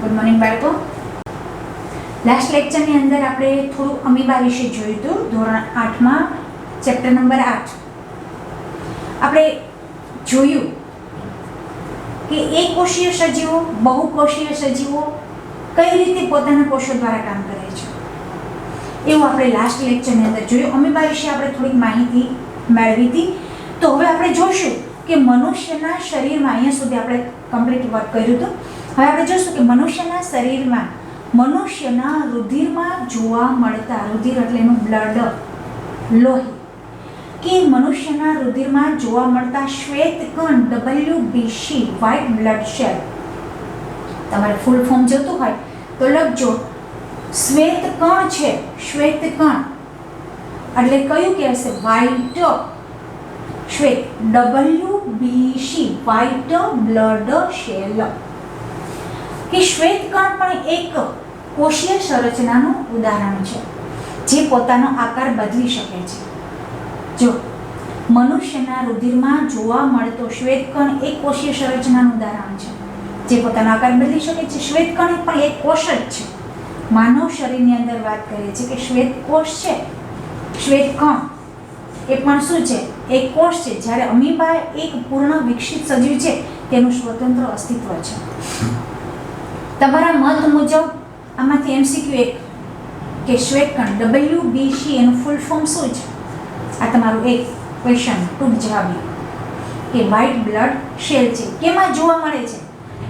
Good morning બાળકો. Last લેક્ચરની અંદર આપણે થોડું અમીબા વિશે જોયું હતું. ધોરણ 8માં ચેપ્ટર નંબર 8 આપણે જોયું કે એકકોષીય સજીવો, બહુકોષીય સજીવો કઈ રીતે પોતાના કોષો દ્વારા કામ કરે છે એવું આપણે લાસ્ટ લેક્ચરની અંદર જોયું. અમીબા વિશે આપણે થોડીક માહિતી મેળવી હતી. તો હવે આપણે જોઈશું કે મનુષ્યના શરીરમાં, અહીંયા સુધી આપણે કમ્પ્લીટ વર્ક કર્યું હતું. હવે આપણે જોઈશું કે મનુષ્યના શરીરમાં, મનુષ્યના રુધિરમાં જોવા મળતા, રુધિર એટલે એનું બ્લડ, લોહી, કે મનુષ્યના રુધિરમાં જોવા મળતા શ્વેત કણ WBC, વ્હાઇટ બ્લડ સેલ. તમારે ફૂલ ફોર્મ જોતું હોય તો લખજો. શ્વેત કણ છે, શ્વેત કણ એટલે કયું કહેશે? વ્હાઇટ શ્વેત, WBC, વ્હાઇટ બ્લડ સેલ. કે શ્વેત કણ પણ એક કોષીય સંરચનાનું ઉદાહરણ છે જે પોતાનો આકાર બદલી શકે છે. જો મનુષ્યના રુધિરમાં જોવા મળતો શ્વેત કણ એક કોષીય સંરચનાનું ઉદાહરણ છે જે પોતાનો આકાર બદલી શકે છે. શ્વેત કણ પણ એક કોષ જ છે. માનવ શરીરની અંદર વાત કરીએ છીએ કે શ્વેત કોષ છે, શ્વેત કણ એ પણ શું છે? એક કોષ છે. જ્યારે અમીબા એક પૂર્ણ વિકસિત સજીવ છે, તેનું સ્વતંત્ર અસ્તિત્વ છે. તમારા મત મુજબ આમાંથી MCQ એક કે શ્વેત કણ WBC એનું ફૂલ ફોર્મ શું છે? આ તમારું એક ક્વેશ્ચન, ટૂંક જવાબી કે વ્હાઇટ બ્લડ સેલ છે. કેમાં જોવા મળે છે?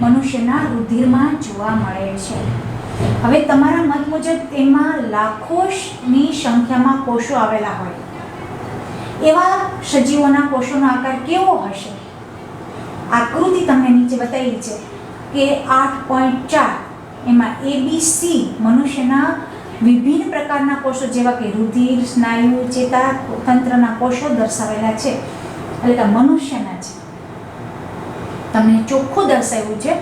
મનુષ્યના રુધિરમાં જોવા મળે છે. હવે તમારા મત મુજબ તેમાં લાખોની સંખ્યામાં કોષો આવેલા હોય એવા સજીવોના કોષોનો આકાર કેવો હશે? આકૃતિ તમને નીચે બતાવી છે કે 8.4 એમાં ABC મનુષ્યના વિભિન્ન પ્રકારના કોષો જેવા કે રુધિર, સ્નાયુ, ચેતાતંત્રના કોષો દર્શાવેલા છે. એટલે કે મનુષ્યના છે. તમને ચોખ્ખું દર્શાવ્યું છે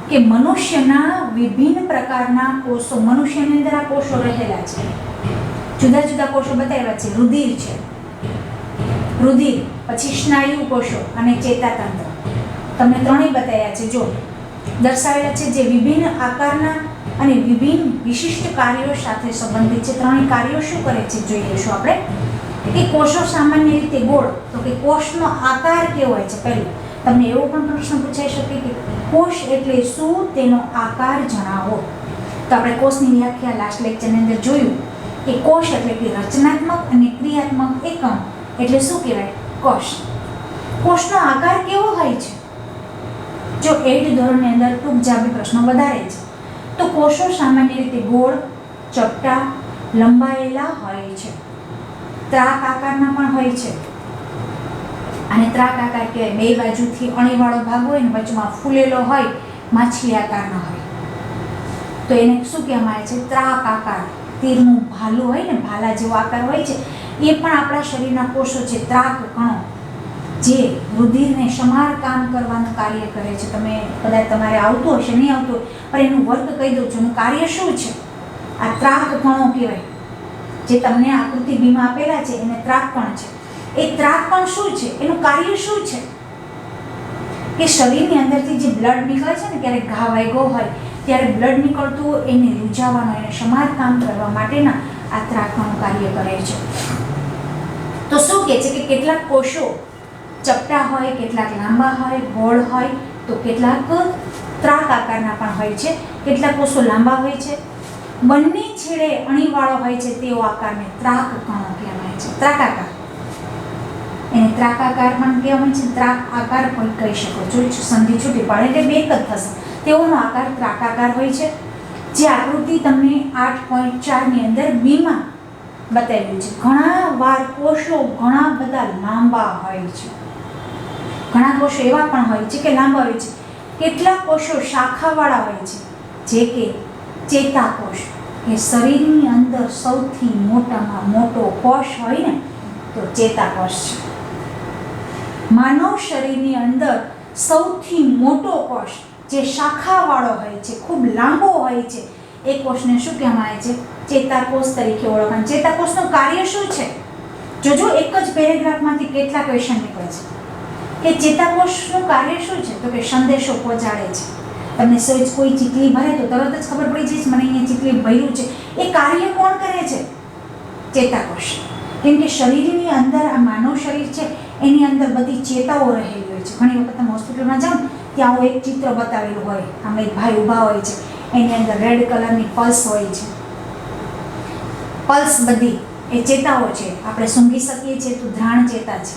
કે મનુષ્યના વિભિન્ન પ્રકારના કોષો, મનુષ્યની અંદર આ કોષો રહેલા છે. જુદા જુદા કોષો બતાવ્યા છે. રુધિર છે, રુધિર, પછી સ્નાયુ કોષો અને ચેતાતંત્ર. તમને ત્રણેય બતાવ્યા છે. જો દર્શાવેલા છે જે વિભિન્ન આકારના અને વિભિન્ન વિશિષ્ટ કાર્યો સાથે સંબંધિત છે. ત્રણેય કાર્યો શું કરે છે જોઈ લઈશું આપણે. કે કોષો સામાન્ય રીતે ગોળ, તો કે કોષનો આકાર કેવો હોય છે? પહેલું તમને એવો પણ પ્રશ્ન પૂછાઈ શકે કે કોષ એટલે શું, તેનો આકાર જણાવો. તો આપણે કોષની વ્યાખ્યા લાસ્ટ લેક્ચરની અંદર જોયું કે કોષ એટલે કે રચનાત્મક અને ક્રિયાત્મક એકમ એટલે શું કહેવાય? કોષ. કોષનો આકાર કેવો હોય છે? જો 8 ધોરણની અંદર ટૂંક જવાબી પ્રશ્નો વધારે છે. તો કોષો સામાન્ય રીતે ગોળ, ચપટા, લંબાયેલા હોય છે. ત્રાક આકારના પણ હોય છે. અને ત્રાક આકાર કહેવાય. બે બાજુથી અણીવાળો ભાગ હોય ને વચમાં ફૂલેલો હોય, માછલી આકારનો હોય, તો એને શું કહેવામાં આવે છે? ત્રાક આકાર. તીરનું ભાલું હોય ને, ભાલા જેવો આકાર હોય છે, એ પણ આપણા શરીરના કોષો છે. ત્રાક કણો જે રુધિરને સમારકામ કરવાનું કાર્ય કરે છે. તમે કદાચ તમારે આવતું હશે, નહીં આવતું હોય, પણ એનું વર્ક કહી દઉં છું. એનું કાર્ય શું છે? આ ત્રાક કણો કહેવાય. જે તમને આકૃતિ બીમાં આપેલા છે એને ત્રાક કણ છે. એ ત્રાક કણ શું છે? એનું કાર્ય શું છે? કે શરીરની અંદરથી જે બ્લડ નીકળે છે ને, ક્યારેક ઘા વાગ્યો હોય ત્યારે બ્લડ નીકળતું હોય એને રૂઝાવવાનું, એને સમારકામ કરવા માટેના આ ત્રાક કણો કાર્ય કરે છે. તો શું કહે છે કે કેટલાક કોષો ચપટા હોય, કેટલાક લાંબા હોય, ગોળ હોય, તો કેટલાક ત્રાક આકારના પણ હોય છે. કેટલાક કોષો લાંબા હોય છે, બંને છેડે અણીવાળો હોય છે, તેવો આકારને ત્રાક કણો કહેવાય છે. ત્રાક આકાર, એને ત્રાક આકાર પણ કહેવાય છે. ત્રાક આકાર પણ કહી શકો છો. સંધિ છૂટી પડે એટલે બે જ થશે. તેઓનો આકાર ત્રાક આકાર હોય છે. જે આકૃતિ તમને 8.4 ની અંદર બીમાં બતાવ્યું છે. ઘણા વાર કોષો ઘણા બધા લાંબા હોય છે. ઘણા કોષો એવા પણ હોય છે કે લાંબા હોય છે. કેટલાક કોષો શાખાવાળા હોય છે, જે કે ચેતાકોષ, કે શરીરની અંદર સૌથી મોટામાં મોટો કોષ હોય ને તો ચેતાકોષ છે. માનવ શરીરની અંદર સૌથી મોટો કોષ જે શાખાવાળો હોય છે, ખૂબ લાંબો હોય છે, એ કોષને શું કહેવામાં આવે છે? ચેતાકોષ તરીકે ઓળખાય. ચેતાકોષનું કાર્ય શું છે? જોજો, એક જ પેરેગ્રાફમાંથી કેટલા ક્વેશ્ચન નીકળે છે કે ચેતાકોષનું કાર્ય શું છે? તો કે સંદેશો પહોંચાડે છે. તમને સહેજ કોઈ ચીકલી ભરે તો તરત જ ખબર પડી જાય છે મને અહીંયા ચીકલી ભર્યું છે. એ કાર્ય કોણ કરે છે? ચેતાકોષ. કેમ કે શરીરની અંદર આ માનવ શરીર છે એની અંદર બધી ચેતાઓ રહેલી હોય છે. ઘણી વખત તમે હોસ્પિટલમાં જાઓ ત્યાં આવું એક ચિત્ર બતાવેલું હોય, આમાં એક ભાઈ ઊભા હોય છે, એની અંદર રેડ કલરની પલ્સ હોય છે. પલ્સ બધી એ ચેતાઓ છે. આપણે સૂંઘી શકીએ છીએ તો ધ્રાણ ચેતા છે.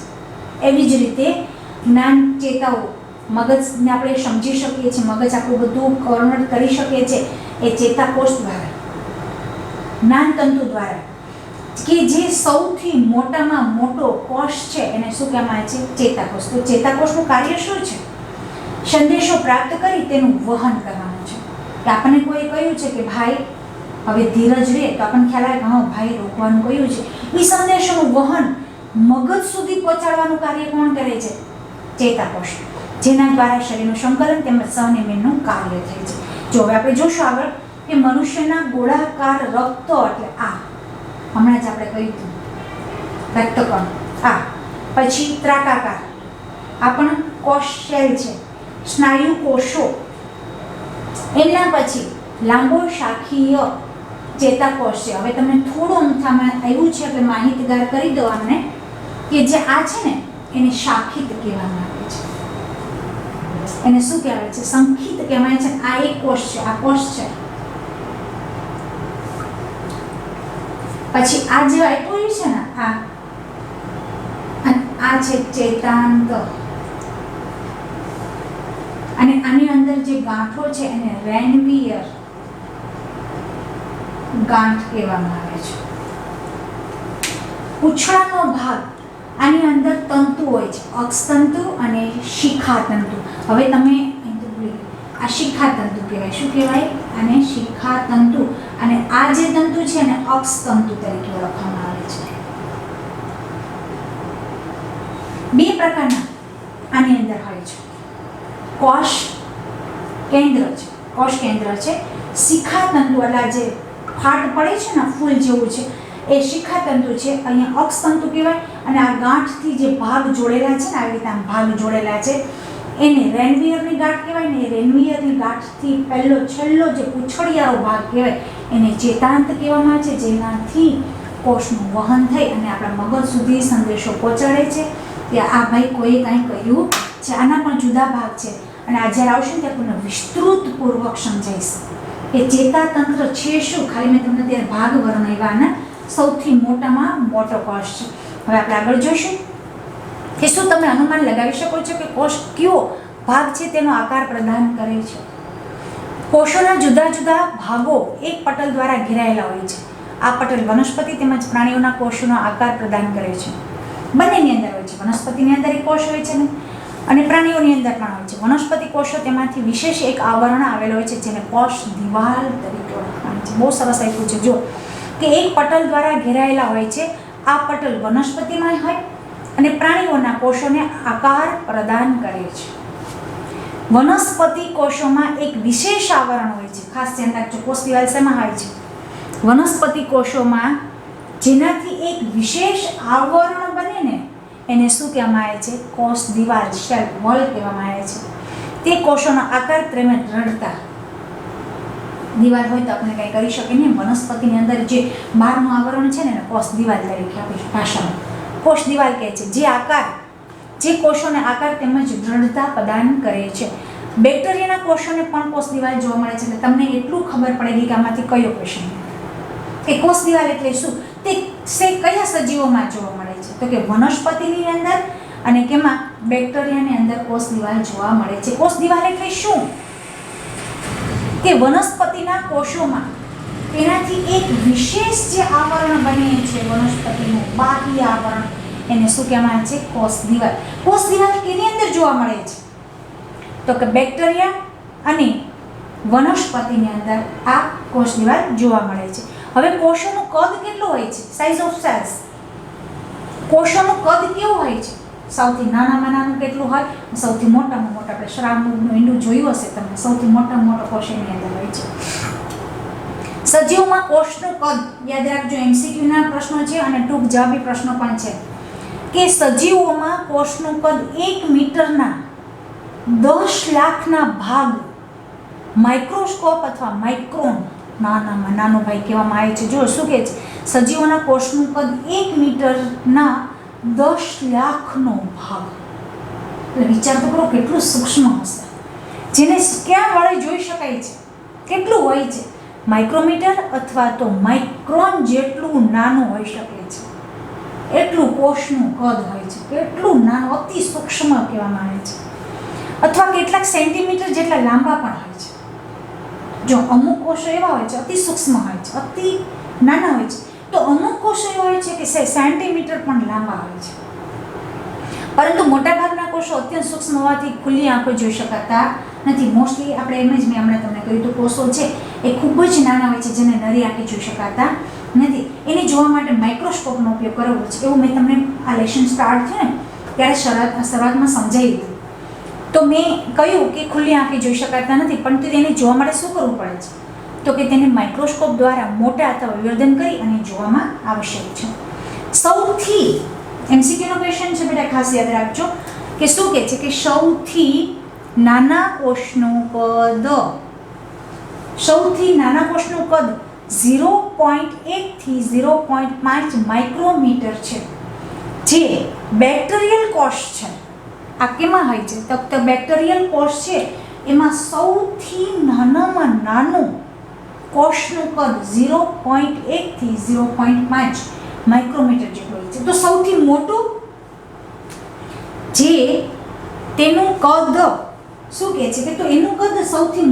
એવી જ રીતે જ્ઞાન ચેતાઓ, મગજને આપણે સમજી શકીએ છીએ, મગજ આપણું બધું કન્વર્ટ કરી શકીએ છીએ એ ચેતાકોષ દ્વારા, જ્ઞાનતંતુ દ્વારા, કે જે સૌથી મોટામાં મોટો કોષ છે એને શું કહેવાય છે? ચેતાકોષ. તો ચેતાકોષનું કાર્ય શું છે? સંદેશો પ્રાપ્ત કરી તેનું વહન કરવાનું છે. કે આપણને કોઈ કહ્યું છે કે ભાઈ હવે ધીરજ રહે, તો આપણને ખ્યાલ આવે કે હા ભાઈ રોકવાનું કહ્યું છે. એ સંદેશોનું વહન મગજ સુધી પહોંચાડવાનું કાર્ય કોણ કરે છે? ચેતાકોષ. જેના દ્વારા શરીરનું સંકલન તેમજ સહનિર્માણનું કાર્ય થાય છે. જો હવે આપણે જોશું આગળ કે મનુષ્યના ગોળાકાર રક્ત એટલે આ હમણાં જ આપણે કહ્યું હતું રક્તકણ, આ પછી ત્રાકાકાર, આ પણ કોષ શેલ છે, સ્નાયુ કોષો, એના પછી લાંબો શાખીય ચેતાકોષ છે. હવે તમને થોડું અમથામાં આવ્યું છે એટલે માહિતગાર કરી દો અમને કે જે આ છે ને એને શાખિત કહેવામાં આવે છે. એને શું કહેવાય છે? સંખિત કહેવાય છે. આ એક કોષ છે, આ કોષ છે. પછી આ જે આપ્યું છે ને આ છે ચેતાંત, અને આની અંદર જે ગાંઠો છે એને રેનવીયર ગાંઠ કહેવામાં આવે છે. પૂંછડાનો ભાગ, આની અંદર તંતુ હોય છે, અક્ષતંતુ અને શિખાતંતુ. હવે તમે આ શિખાતંતુ કહેવાય. શું કહેવાય? આને શિખાતંતુ. અને આ જે તંતુ છે એને અક્ષતંતુ તરીકે ઓળખવામાં આવે છે. બે પ્રકારના આની અંદર હોય છે. કોષ કેન્દ્ર છે, કોષ કેન્દ્ર છે. શિખાતંતુ એટલે જે ફાટ પડે છે ને ફૂલ જેવું છે એ શિખાતંતુ છે. અહીંયા અક્ષતંતુ કહેવાય. અને આ ગાંઠથી જે ભાગ જોડેલા છે ને આવી રીતે આમ ભાગ જોડેલા છે એને રેનવીયરની ગાંઠ કહેવાય ને. રેનવીયરની ગાંઠથી પહેલો છેલ્લો જે પૂંછડિયાળો ભાગ કહેવાય એને ચેતાંત કહેવામાં આવે છે, જેનાથી કોષનું વહન થઈ અને આપણા મગજ સુધી સંદેશો પહોંચાડે છે કે આ ભાઈ કોઈ કાંઈ કહ્યું છે. આના પણ જુદા ભાગ છે અને આ જ્યારે આવશે ને ત્યારે તમને વિસ્તૃતપૂર્વક સમજાઈશ કે ચેતાતંત્ર છે શું. ખાલી મેં તમને ત્યારે ભાગ વર્ણવ્યા અને સૌથી મોટામાં મોટો કોષ છે. હવે આપણે આગળ જોઈશું કે શું તમે અનુમાન લગાવી શકો છો કે કોષ કયો ભાગ છે તેનો આકાર પ્રદાન કરે છે. કોષોના જુદા જુદા ભાગો એક પટલ દ્વારા ઘેરાયેલા હોય છે. આ પટલ વનસ્પતિ તેમજ પ્રાણીઓના કોષોનો આકાર પ્રદાન કરે છે. બંનેની અંદર હોય છે. વનસ્પતિની અંદર એક કોષ હોય છે ને અને પ્રાણીઓની અંદર પણ હોય છે. વનસ્પતિ કોષો તેમાંથી વિશેષ એક આવરણ આવેલો હોય છે જેને કોષ દિવાલ તરીકે ઓળખવામાં છે. બહુ સરસ આપ્યું છે જો કે એક પટલ દ્વારા ઘેરાયેલા હોય છે. આ પટલ વનસ્પતિમાં હોય અને પ્રાણીઓના કોષોને આકાર પ્રદાન કરે છે. વનસ્પતિ કોષોમાં એક વિશેષ આવરણ હોય છે. ખાસ ધ્યાન રાખજો કોષ દિવાલ શેમાં હોય છે? વનસ્પતિ કોષોમાં જેનાથી એક વિશેષ આવરણ બને ને એને શું કહેવામાં આવે છે? કોષ દિવાલ, શેલ વોલ કહેવામાં આવે છે. તે કોષોનો આકાર તેમજ દ્રઢતા. દિવાલ હોય તો આપણે કંઈ કરી શકીએ નહીં. વનસ્પતિની અંદર જે બહારનું આવરણ છે ને એને કોષ દિવાલ તરીકે આપણી ભાષામાં કોષ દિવાલ કહે છે. જે આકાર, જે કોષોને આકાર તેમજ દ્રઢતા પ્રદાન કરે છે. બેક્ટેરિયાના કોષોને પણ કોષ દિવાલ જોવા મળે છે. એટલે તમને એટલું ખબર પડેਗੀ કે આમાંથી કયો ક્વેશ્ચન કે કોષ દિવાલ એટલે શું, તે કયા સજીવોમાં જોવા મળે છે? તો કે વનસ્પતિની અંદર અને કેમાં? બેક્ટેરિયાની અંદર કોષ દિવાલ જોવા મળે છે. કોષ દિવાલ એટલે શું કે વનસ્પતિના કોષોમાં તેનાથી એક વિશેષ જે આવરણ બને છે વનસ્પતિનું બાહ્ય આવરણ એને શું કહેવામાં આવે છે? કોષ દિવાલ. કોષ દિવાલ કેની અંદર જોવા મળે છે? તો કે બેક્ટેરિયા અને વનસ્પતિની અંદર આ કોષ દિવાલ જોવા મળે છે. હવે કોષોનું કદ કેટલું હોય છે? Size of cells. કોષોનું કદ કેવું હોય છે? સૌથી નાનામાં નાનું કેટલું હોય? સૌથી મોટામાં મોટા. આપણે શ્રાવનું ઈંડું જોયું હશે તમે. સૌથી મોટામાં મોટો કોષ એની અંદર હોય છે. સજીવમાં કોષનું કદ યાદ રાખજો. MCQ ના પ્રશ્નો છે અને ટૂંક જવાબી પ્રશ્નો પણ છે કે સજીવોમાં કોષનું કદ 1 મીટરના 10 લાખના ભાગ માઇક્રોસ્કોપ અથવા માઇક્રોન, નાનામાં નાનો ભાઈ કહેવામાં આવે છે. જો શું કહે છે, સજીવોના કોષનું કદ 1 મીટરના 10 લાખનો ભાગ. એટલે વિચાર તો કરો કેટલું સૂક્ષ્મ હશે, જેને ક્યાં વડે જોઈ શકાય છે. કેટલું હોય છે? માઇક્રોમીટર અથવા તો માઇક્રોન જેટલું નાનું હોઈ શકે છે. એટલું કોષનું કદ હોય છે, કેટલું નાનું, અતિ સૂક્ષ્મ કહેવામાં આવે છે. અથવા કેટલાક સેન્ટીમીટર જેટલા લાંબા પણ હોય છે. જો અમુક કોષો એવા હોય છે અતિ સૂક્ષ્મ હોય છે, અતિ નાના હોય છે, તો અમુક કોષો એવા હોય છે કે સેન્ટીમીટર પણ લાંબા હોય છે. પરંતુ મોટાભાગના કોષો અત્યંત સૂક્ષ્મ હોવાથી ખુલ્લી આંખો જોઈ શકાતા નથી. મોસ્ટલી આપણે એમ જ મેં હમણાં તમને કહ્યું તો કોષો છે એ ખૂબ જ નાના હોય છે, જેને નરી આંખે જોઈ શકાતા નથી. એને જોવા માટે માઇક્રોસ્કોપનો ઉપયોગ કરવો છે. એવું મેં તમને આ લેશન સ્ટાર્ટ થયું ને ત્યારે શરૂઆતમાં સમજાવી દીધું. તો મેં કહ્યું કે ખુલ્લી આંખે જોઈ શકાતા નથી, પરંતુ તેને જોવા માટે શું કરવું પડે છે? તો કે તેને માઇક્રોસ્કોપ દ્વારા મોટા અથવા વિવર્ધન કરી અને જોવામાં આવશ્યક છે. સૌથી એમસીક્યુનો ક્વેશ્ચન છે બેટા, ખાસ યાદ રાખજો કે શું કહે છે કે સૌથી નાના કોષનું કદ, સૌથી નાના કોષનું કદ 0.1 થી 0.5 માઇક્રોમીટર છે. જે બેક્ટેરિયલ કોષ છે, આ કેમાં હોય છે? તો બેક્ટેરિયલ કોષ છે એમાં સૌથી નાનામાં નાનું કોષનું કદ 0.1 થી 0.5 માઇક્રોમીટર જેટલું હોય છે. તો સૌથી મોટું જે તેનું કદ શું કહે છે કે તો એનું કદ સૌથી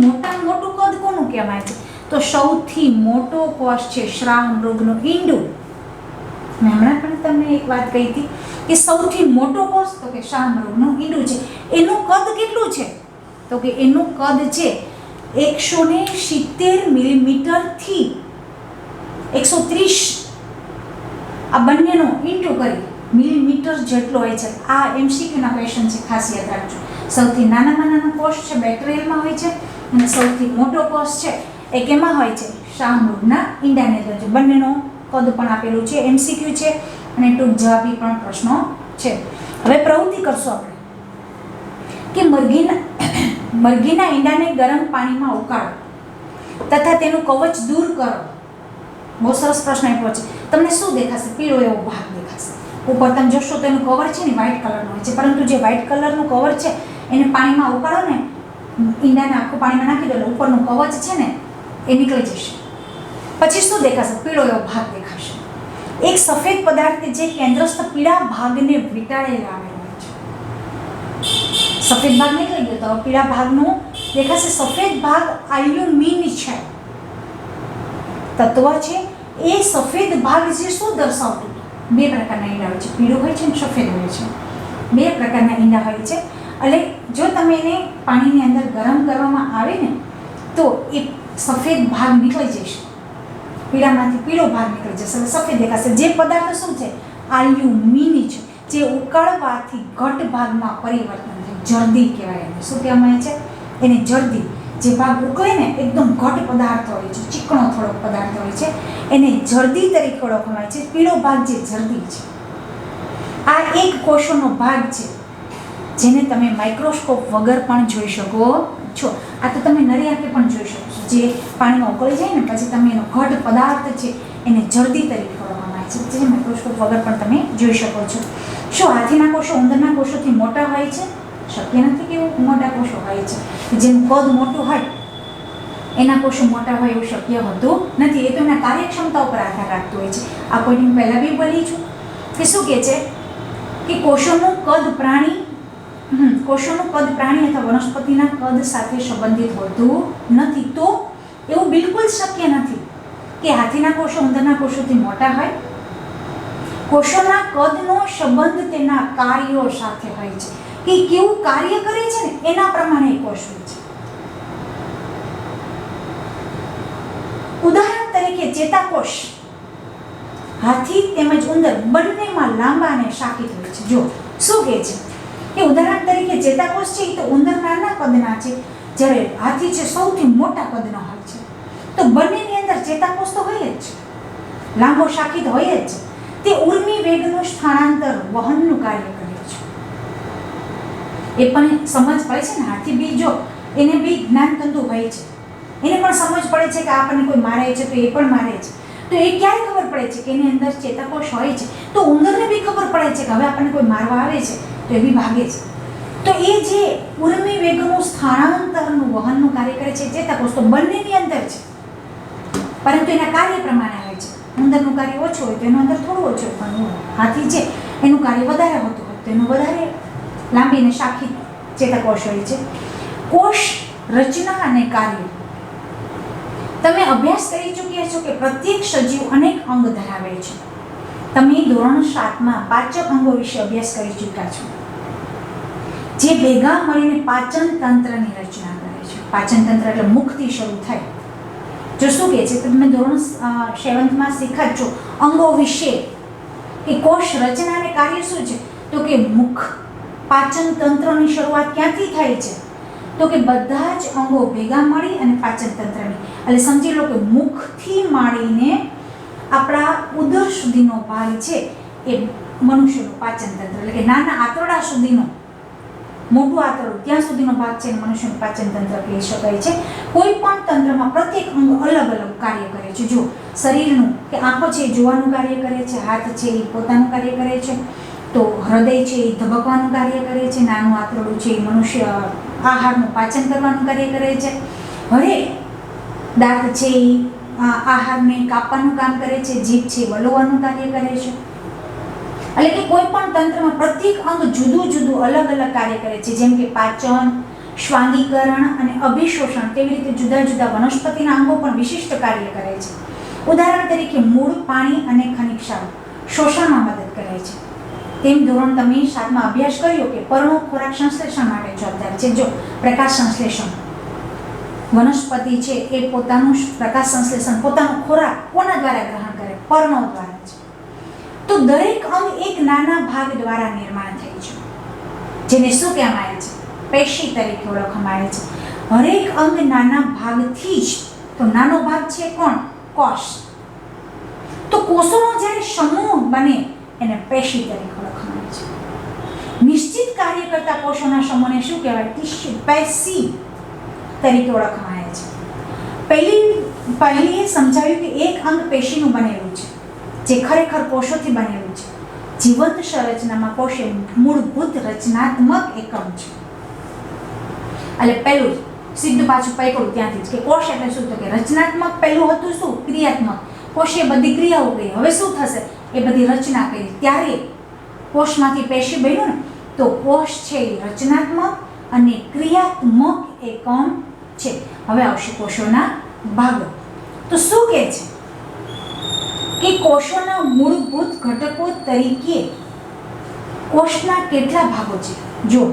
મોટું કદ કોનું કહેવાય છે? તો સૌથી મોટો કોષ છે શ્રાવમૃગનું ઈંડું. મેં હમણાં પણ તમને એક વાત કહી હતી કે સૌથી મોટો કોષ તો કે શ્રાવમૃગનું ઈંડું છે. એનું કદ કેટલું છે? તો કે એનું કદ છે 170 મિલીમીટરથી 130, આ બંનેનો ઇન્ટુ કરી મિલીમીટર જેટલો હોય છે. આ એમસીક્યુના ક્વેશ્ચન છે, ખાસ યાદ રાખજો. સૌથી નાનામાં નાનો કોષ છે બેક્ટેરિયલમાં હોય છે, અને સૌથી મોટો કોષ છે એ કેમાં હોય છે? શાહમૃગના ઈંડાની અંદર છે. બંનેનો કદ પણ આપેલું છે, એમસીક્યુ છે અને ટૂંક જવાબી પણ પ્રશ્નો છે. હવે પ્રવૃત્તિ કરશો આપણે કે મરઘીના ઈંડાને ગરમ પાણીમાં ઉકાળો તથા તેનું કવચ દૂર કરો. બહુ સરસ પ્રશ્ન આપ્યો છે. તમને શું દેખાશે? પીળો એવો ભાગ દેખાશે. ઉપર તમે જોશો તો એનું કવર છે ને વ્હાઇટ કલરનું હોય છે, પરંતુ જે વ્હાઇટ કલરનું કવર છે એને પાણીમાં ઉકાળો ને, ઈંડાને આખું પાણીમાં નાખી દો એટલે ઉપરનું કવચ છે ને એ નીકળી જશે. પછી શું દેખાશે? પીળો એવો ભાગ દેખાશે. એક સફેદ પદાર્થ જે કેન્દ્રસ્થ પીળા ભાગને વીંટાળેલા આવેલો હોય છે. સફેદ ભાગ નીકળી ગયો તો પીળા ભાગનું દેખાશે. સફેદ ભાગ આલ્યુમિન છે, તત્વ છે. એ સફેદ ભાગ જે શું દર્શાવતું? બે પ્રકારના ઈંડા હોય છે, પીળું હોય છે અને સફેદ હોય છે. બે પ્રકારના ઈંડા હોય છે. એટલે જો તમે એને પાણીની અંદર ગરમ કરવામાં આવે ને તો એ સફેદ ભાગ નીકળી જશે, પીળામાંથી પીળો ભાગ નીકળી જશે, સફેદ દેખાશે. જે પદાર્થ શું છે? આલ્યુમિની છે, જે ઉકાળવાથી ઘટ ભાગમાં પરિવર્તન થાય. જર્દી કહેવાય એને. શું કહેવામાં આવે છે? એને જર્દી. જે ભાગ ઉકળે ને એકદમ ઘટ પદાર્થ હોય છે, ચીકણો થોડોક પદાર્થ હોય છે, એને જર્દી તરીકે ઓળખવામાં આવે છે. પીળો ભાગ જે જર્દી છે. આ એક કોષોનો ભાગ છે જેને તમે માઇક્રોસ્કોપ વગર પણ જોઈ શકો છો. આ તો તમે નરી આંખે પણ જોઈ શકો છો. જે પાણીમાં ઉકળી જાય ને પછી તમે એનો ઘટ પદાર્થ છે એને જર્દી તરીકે ઓળખવામાં આવે છે, જે માઇક્રોસ્કોપ વગર પણ તમે જોઈ શકો છો. શું હાથીના કોષો ઉંદરના કોષોથી મોટા હોય છે? શક્ય નથી કે એવું મોટા કોષો હોય છે. જેનું કદ મોટું હોય એના કોષો મોટા હોય એવું શક્ય હોતું નથી. એ તો એના કાર્યક્ષમતા ઉપર આધાર રાખતું હોય છે. આ પોઈન્ટ પહેલાં બી બોલી છું કે શું કહે છે કે કોષોનું કદ પ્રાણી અથવા વનસ્પતિના કદ સાથે સંબંધિત હોતું નથી. તો એવું બિલકુલ શક્ય નથી કે હાથીના કોષો ઉંદરના કોષોથી મોટા હોય. કોષોના કદનો સંબંધ તેના કાર્યો સાથે હોય છે, કે કેવું કાર્ય કરે છે ને એના પ્રમાણે કોષ હોય છે. ઉદાહરણ તરીકે ચેતાકોષ હાથી તેમજ ઉંદર બંનેમાં લાંબા અને શાખિત હોય છે. જો શું કહે છે કે ઉદાહરણ તરીકે ચેતાકોષ છે તો ઉંદર નાના કદના છે, જ્યારે હાથી છે સૌથી મોટા કદનો હોય છે. તો બંનેની અંદર ચેતાકોષ તો હોય જ છે, લાંબો શાખિત હોય જ છે. તે ઉર્મી વેગનું સ્થાનાંતર વહનનું કાર્ય કરે છે. એ પણ સમજ હોય છે ને. હાથી બી જો એને બી જ્ઞાનતંતુ હોય છે, એને પણ સમજ પડે છે કે આપણને કોઈ મારે છે તો એ પણ મારે છે. તો એ ક્યારે ખબર પડે છે કે એની અંદર ચેતાકોષ હોય છે. તો ઉંદરને બી ખબર પડે છે કે હવે આપણને કોઈ મારવા આવે છે તો એ બી ભાગે છે. તો એ જે ઉર્મી વેગનું સ્થાનાંતરનું વહનનું કાર્ય કરે છે ચેતાકોષ, તો બંનેની અંદર છે, પરંતુ એના કાર્ય પ્રમાણે હોય છે. ઉંદરનું કાર્ય ઓછું હોય તો એનું અંદર થોડું ઓછું, પણ હાથી છે એનું કાર્ય વધારે હોતું હોય તો એનું વધારે લાંબી અને શાખી ચેતાકોષ હોય છે. કોષ રચના અને કાર્ય. તમે અભ્યાસ કરી ચૂક્યા છો કે પ્રત્યેક સજીવ અનેક અંગ ધરાવે છે. તમે ધોરણ 7માં પાચક અંગો વિશે અભ્યાસ કરી ચૂક્યા છો, જે ભેગા મળીને પાચન તંત્રની રચના કરે છે. પાચન તંત્ર એટલે મુખથી શરૂ થાય. જો શું કહે છે, તમે ધોરણ 7માં શીખ્યા છો અંગો વિશે કે કોષ રચના અને કાર્ય શું છે, તો કે મુખ. પાચન તંત્રની શરૂઆત ક્યાંથી થાય છે, તો કે બધા જ અંગો ભેગા મળી અને પાચન તંત્રની, એટલે સમજી લો કે મુખથી માંડીને આપણા ઉદર સુધીનો ભાગ છે એ મનુષ્યનું પાચન તંત્ર, એટલે કે નાના આંતરડા સુધીનો, મોટું આંતરડું ત્યાં સુધીનો ભાગ છે મનુષ્યનું પાચન તંત્ર કહી શકાય છે. કોઈ પણ તંત્રમાં પ્રત્યેક અંગ અલગ અલગ કાર્ય કરે છે. જો શરીરનું કે આંખો છે એ જોવાનું કાર્ય કરે છે, હાથ છે એ પોતાનું કાર્ય કરે છે, તો હૃદય છે એ ધબકવાનું કાર્ય કરે છે, નાનું આંતરડું છે એ મનુષ્ય આહારનું પાચન કરવાનું કાર્ય કરે છે, દાંત છે એ આહારને કાપવાનું કામ કરે છે, જીભ છે વલોવાનું કાર્ય કરે છે. એટલે કે કોઈ પણ તંત્રમાં પ્રત્યેક અંગ જુદું જુદું અલગ અલગ કાર્ય કરે છે. જેમ કે પાચન, શ્વાંગીકરણ અને અભિશોષણ, તેવી રીતે જુદા જુદા વનસ્પતિના અંગો પણ વિશિષ્ટ કાર્ય કરે છે. ઉદાહરણ તરીકે મૂળ, પાણી અને ખનિજ ક્ષારો શોષણમાં મદદ કરે છે. તેમ ધોરણ તમે 7માં અભ્યાસ કર્યો કે પર્ણો ખોરાક સંશ્લેષણ માટે જવાબદાર છે. જો પ્રકાશ સંશ્લેષણ, વનસ્પતિ છે એ પોતાનું પ્રકાશ સંશ્લેષણ, પોતાનો ખોરાક કોના દ્વારા ગ્રહણ કરે, પર્ણો દ્વારા છે. તો દરેક અંગ એક નાના ભાગ દ્વારા નિર્માણ થાય છે, જેને શું કહેવામાં આવે છે, પેશી તરીકે ઓળખવામાં આવે છે. હરેક અંગ નાના ભાગથી જ, તો નાનો ભાગ છે કોણ, કોષ. તો કોષોનો જ્યારે સમૂહ બને એને પેશી તરીકે ઓળખવામાં આવે છે. નિશ્ચિત કાર્ય કરતા કોષોના સમૂહને શું કહેવાય, ટિશ્યુ, પેશી તરીકે ઓળખવામાં આવે છે. પહેલી સમજાવ્યું કે એક અંગ પેશીનું બનેલું છે, જે ખરેખર કોષોથી બનેલું છે. જીવંત સંરચનામાં કોષ એ મૂળભૂત રચનાત્મક એકમ છે. એટલે પહેલું સીધું પાછું પકડું ત્યાંથી જ કે કોષ એટલે શું, તો કે રચનાત્મક પહેલું હતું શું, ક્રિયાત્મક. કોષે બધી ક્રિયાઓ કરી, હવે શું થશે, એ બધી રચના કરી, ત્યારે કોષમાંથી પેશી બન્યું ને. તો કોષ છે એ રચનાત્મક અને ક્રિયાત્મક એકમ છે. હવે આવશે કોષોના ભાગો. તો શું કહે છે કે કોષોના મૂળભૂત ઘટકો તરીકે કોષના કેટલા ભાગો છે. જો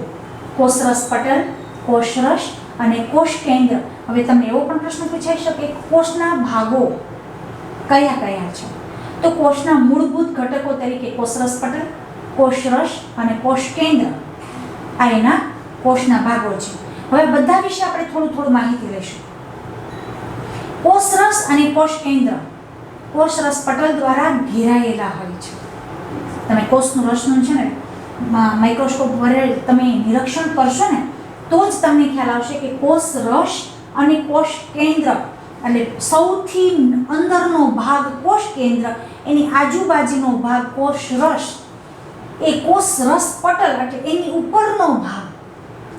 કોષરસ પટલ, કોષરસ અને કોષ કેન્દ્ર. હવે તમને એવો પણ પ્રશ્ન પૂછાઈ શકે, કોષના ભાગો કયા કયા છે, તો કોષના મૂળભૂત ઘટકો તરીકે કોષરસ પટલ, કોષરસ અને કોષ કેન્દ્ર આ એના કોષના ભાગો છે. હવે બધા વિશે આપણે થોડું માહિતી લઈશું. કોષરસ અને કોષ કેન્દ્ર કોષરસ પટલ દ્વારા ઘેરાયેલા હોય છે. તમે કોષનું રસનું છે ને માઇક્રોસ્કોપ વડે તમે નિરીક્ષણ કરશો ને તો જ તમને ખ્યાલ આવશે કે કોષ રસ અને કોષ કેન્દ્ર, એટલે સૌથી અંદરનો ભાગ કોષ કેન્દ્ર, એની આજુબાજુનો ભાગ કોષ રસ, એ કોષ રસ પટલ એટલે એની ઉપરનો ભાગ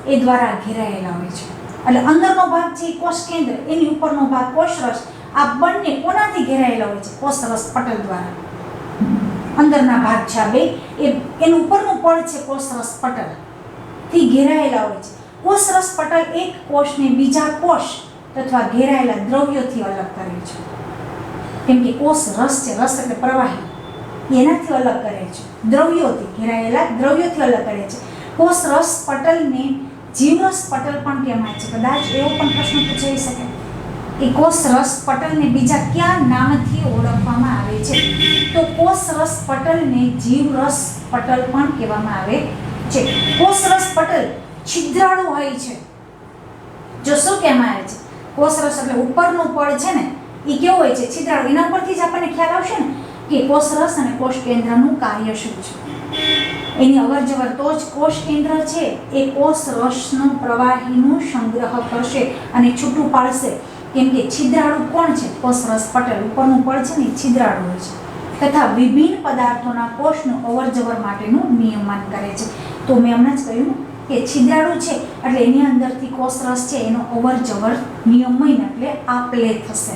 એ દ્વારા ઘેરાયેલા હોય છે. એટલે અંદરનો ભાગ છે કોષ કેન્દ્ર, એની ઉપરનો ભાગ કોષ રસ, આ બંને કોનાથી ઘેરાયેલા હોય છે, કોષ રસ પટલ દ્વારા. અંદરના ભાગ છે આ બે, એનું ઉપરનું પડ છે કોષ રસ પટલ થી ઘેરાયેલા હોય છે. કોષ રસ પટલ એક કોષને બીજા કોષ તથા ઘેરાયેલા દ્રવ્યોથી અલગ કરે છે. કેમ કે કોષ રસ છે, રસ એટલે પ્રવાહી, એનાથી અલગ કરે છે, દ્રવ્યોથી ઘેરાયેલા દ્રવ્યોથી અલગ કરે છે. કોષ રસ પટલને જીવરસ પટલ પણ કહેવાય છે. કદાચ એવો પણ પ્રશ્ન પૂછાઈ શકે કે કોષ રસ પટલને બીજા કયા નામથી ઓળખવામાં આવે છે, તો કોષ રસ પટલને જીવરસ પટલ પણ કહેવામાં આવે છે. કોષ રસ પટલ છિદ્રાળુ હોય છે. જો શું કહેવામાં આવે છે, કોષ રસ એટલે ઉપરનું પડ છે ને એ કેવું હોય છે, છિદ્રાળુ. એના પરથી જ આપણને ખ્યાલ આવશે ને કે કોષ રસ અને કોષ કેન્દ્રનું કાર્ય શું છે. એની અવરજવર તો જ કોષ કેન્દ્ર છે એ કોષ રસનું પ્રવાહીનું સંગ્રહ કરશે અને છૂટું પાડશે કેમ કે છિદ્રાળુ કોણ છે? કોષરસ પટલ ઉપરનું પડ છે ને એ છિદ્રાળુ હોય છે તથા વિભિન્ન પદાર્થોના કોષનું અવરજવર માટેનું નિયમન કરે છે. તો મેં હમણાં જ કહ્યું કે છિદ્રાળુ છે એટલે એની અંદરથી કોષરસ છે એનો અવરજવર નિયમન એટલે આપલે થશે.